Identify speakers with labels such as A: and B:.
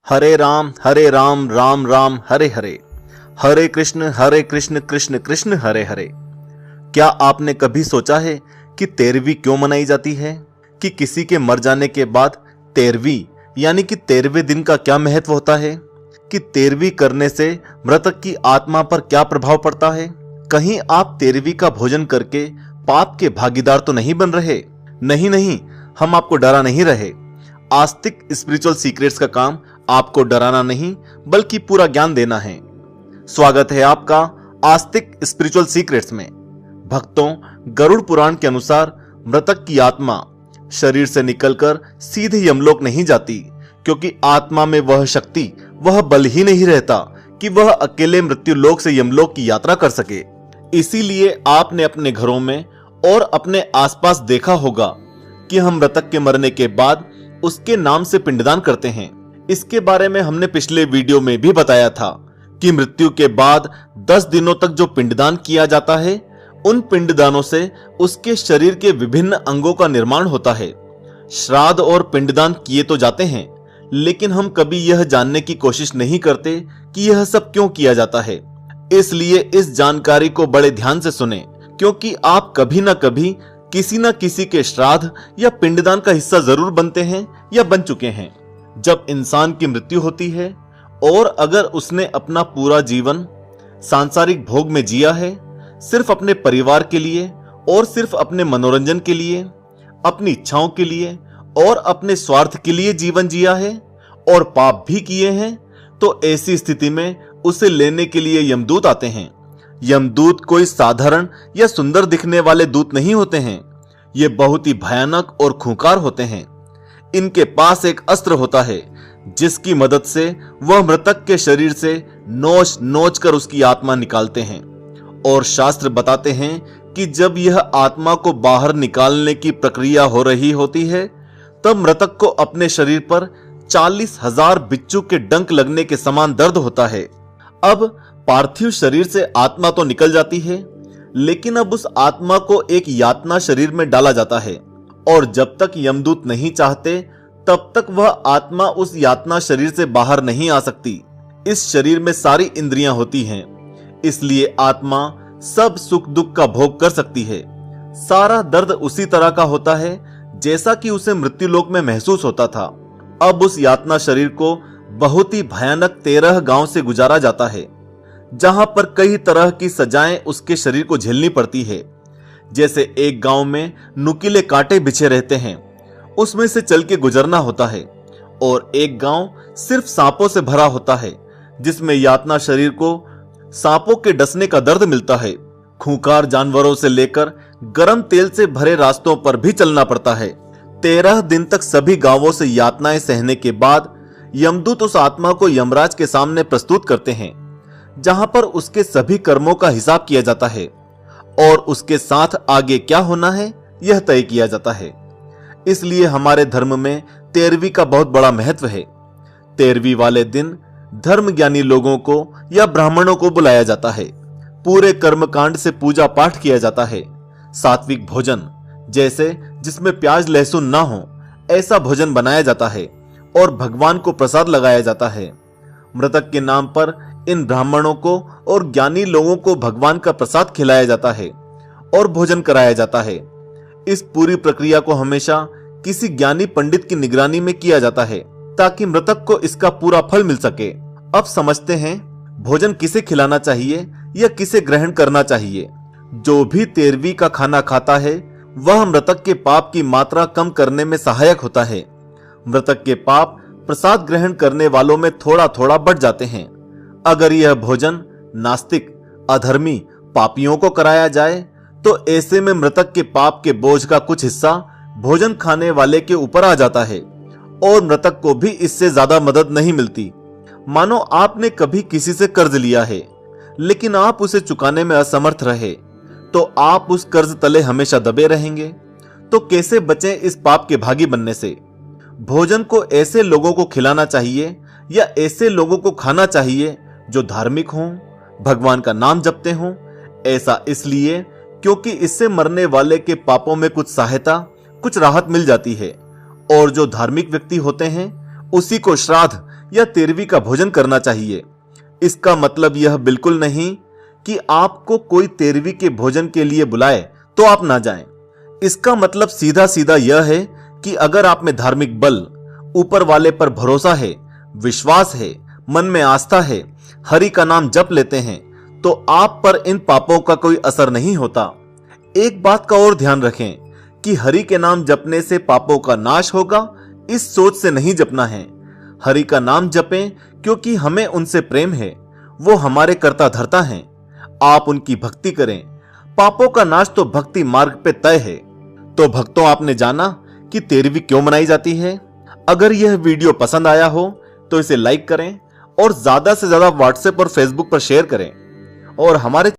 A: हरे राम राम राम हरे हरे। हरे कृष्ण कृष्ण कृष्ण हरे हरे। क्या आपने कभी सोचा है कि 13वीं क्यों मनाई जाती है? कि किसी के मर जाने के बाद 13वीं यानी कि 13वें दिन का क्या महत्व होता है? कि 13वीं करने से मृतक की आत्मा पर क्या प्रभाव पड़ता है? कहीं आप 13वीं का भोजन करके पाप के भागीदार तो नहीं बन रहे? नहीं, हम आपको डरा नहीं रहे। आस्तिक स्पिरिचुअल सीक्रेट्स का काम आपको डराना नहीं बल्कि पूरा ज्ञान देना है। स्वागत है आपका आस्तिक स्पिरिचुअल सीक्रेट्स में। भक्तों, गरुड़ पुराण के अनुसार मृतक की आत्मा शरीर से निकलकर सीधे यमलोक नहीं जाती, क्योंकि आत्मा में वह शक्ति, वह बल ही नहीं रहता कि वह अकेले मृत्यु लोक से यमलोक की यात्रा कर सके। इसीलिए आपने अपने घरों में और अपने आसपास देखा होगा कि हम मृतक के मरने के बाद उसके नाम से पिंडदान करते हैं। इसके बारे में हमने पिछले वीडियो में भी बताया था कि मृत्यु के बाद 10 दिनों तक जो पिंडदान किया जाता है, उन पिंडदानों से उसके शरीर के विभिन्न अंगों का निर्माण होता है। श्राद्ध और पिंडदान किए तो जाते हैं, लेकिन हम कभी यह जानने की कोशिश नहीं करते कि यह सब क्यों किया जाता है। इसलिए इस जानकारी को बड़े ध्यान से सुने, क्योंकि आप कभी ना कभी किसी न किसी के श्राद्ध या पिंडदान का हिस्सा जरूर बनते हैं या बन चुके हैं। जब इंसान की मृत्यु होती है और अगर उसने अपना पूरा जीवन सांसारिक भोग में जिया है, सिर्फ अपने परिवार के लिए और सिर्फ अपने मनोरंजन के लिए, अपनी इच्छाओं के लिए और अपने स्वार्थ के लिए जीवन जिया है और पाप भी किए हैं, तो ऐसी स्थिति में उसे लेने के लिए यमदूत आते हैं। यमदूत कोई साधारण या सुंदर दिखने वाले दूत नहीं होते हैं। ये बहुत ही भयानक और खूंखार होते हैं। इनके पास एक अस्त्र होता है जिसकी मदद से वह मृतक के शरीर से नोच नोच कर उसकी आत्मा निकालते हैं। और शास्त्र बताते हैं कि जब यह आत्मा को बाहर निकालने की प्रक्रिया हो रही होती है, तब मृतक को अपने शरीर पर 40,000 बिच्छू के डंक लगने के समान दर्द होता है। अब पार्थिव शरीर से आत्मा तो निकल जाती है, लेकिन अब उस आत्मा को एक यातना शरीर में डाला जाता है, और जब तक यमदूत नहीं चाहते तब तक वह आत्मा उस यातना शरीर से बाहर नहीं आ सकती। इस शरीर में सारी इंद्रियां होती हैं, इसलिए आत्मा सब सुख दुख का भोग कर सकती है। सारा दर्द उसी तरह का होता है जैसा कि उसे मृत्यु लोक में महसूस होता था। अब उस यातना शरीर को बहुत ही भयानक 13 गांव से गुजारा जाता है, जहां पर कई तरह की सजाएं उसके शरीर को झेलनी पड़ती है। जैसे एक गांव में नुकीले कांटे बिछे रहते हैं, उसमें से चल के गुजरना होता है, और एक गांव सिर्फ सांपों से भरा होता है, जिसमें यातना शरीर को सांपों के डसने का दर्द मिलता है। खूंखार जानवरों से लेकर गर्म तेल से भरे रास्तों पर भी चलना पड़ता है। 13 दिन तक सभी गांवों से यातनाएं सहने के बाद यमदूत उस आत्मा को यमराज के सामने प्रस्तुत करते हैं, जहां पर उसके सभी कर्मों का हिसाब किया जाता है और उसके साथ आगे क्या होना है यह तय किया जाता है। इसलिए हमारे धर्म में 13वीं का बहुत बड़ा महत्व है। 13वीं वाले दिन धर्म ज्ञानी लोगों को या ब्राह्मणों को बुलाया जाता है। पूरे कर्मकांड से पूजा पाठ किया जाता है। सात्विक भोजन, जैसे जिसमें प्याज लहसुन ना हो, ऐसा भोजन बनाया जाता है और भगवान को प्रसाद लगाया जाता है। मृतक के नाम पर इन ब्राह्मणों को और ज्ञानी लोगों को भगवान का प्रसाद खिलाया जाता है और भोजन कराया जाता है। इस पूरी प्रक्रिया को हमेशा किसी ज्ञानी पंडित की निगरानी में किया जाता है, ताकि मृतक को इसका पूरा फल मिल सके। अब समझते हैं भोजन किसे खिलाना चाहिए या किसे ग्रहण करना चाहिए। जो भी 13वीं का खाना खाता है, वह मृतक के पाप की मात्रा कम करने में सहायक होता है। मृतक के पाप प्रसाद ग्रहण करने वालों में थोड़ा थोड़ा बढ़ जाते हैं। अगर यह भोजन नास्तिक, अधर्मी, पापियों को कराया जाए, तो ऐसे में मृतक के पाप के बोझ का कुछ हिस्सा भोजन खाने वाले के ऊपर आ जाता है और मृतक को भी इससे ज्यादा मदद नहीं मिलती। मानो आपने कभी किसी से कर्ज लिया है, लेकिन आप उसे चुकाने में असमर्थ रहे, तो आप उस कर्ज तले हमेशा दबे रहेंगे। तो कैसे बचें इस पाप के भागी बनने से? भोजन को ऐसे लोगों को खिलाना चाहिए या ऐसे लोगों को खाना चाहिए जो धार्मिक हों, भगवान का नाम जपते हों। ऐसा इसलिए क्योंकि इससे मरने वाले के पापों में कुछ सहायता, कुछ राहत मिल जाती है, और जो धार्मिक व्यक्ति होते हैं उसी को श्राद्ध या तेरहवीं का भोजन करना चाहिए। इसका मतलब यह बिल्कुल नहीं कि आपको कोई तेरहवीं के भोजन के लिए बुलाए तो आप ना जाएं। इसका मतलब सीधा सीधा यह है कि अगर आप में धार्मिक बल, ऊपर वाले पर भरोसा है, विश्वास है, मन में आस्था है, हरि का नाम जप लेते हैं, तो आप पर इन पापों का कोई असर नहीं होता। एक बात का और ध्यान रखें कि हरि के नाम जपने से पापों का नाश होगा, इस सोच से नहीं जपना है। हरि का नाम जपें क्योंकि हमें उनसे प्रेम है, वो हमारे कर्ता धर्ता हैं। आप उनकी भक्ति करें। पापों का नाश तो भक्ति मार्ग पे तय है। तो भक्तों, आपने जाना कि तेरहवीं क्यों मनाई जाती है। अगर यह वीडियो पसंद आया हो तो इसे लाइक करें और ज्यादा से ज्यादा व्हाट्सएप और फेसबुक पर शेयर करें और हमारे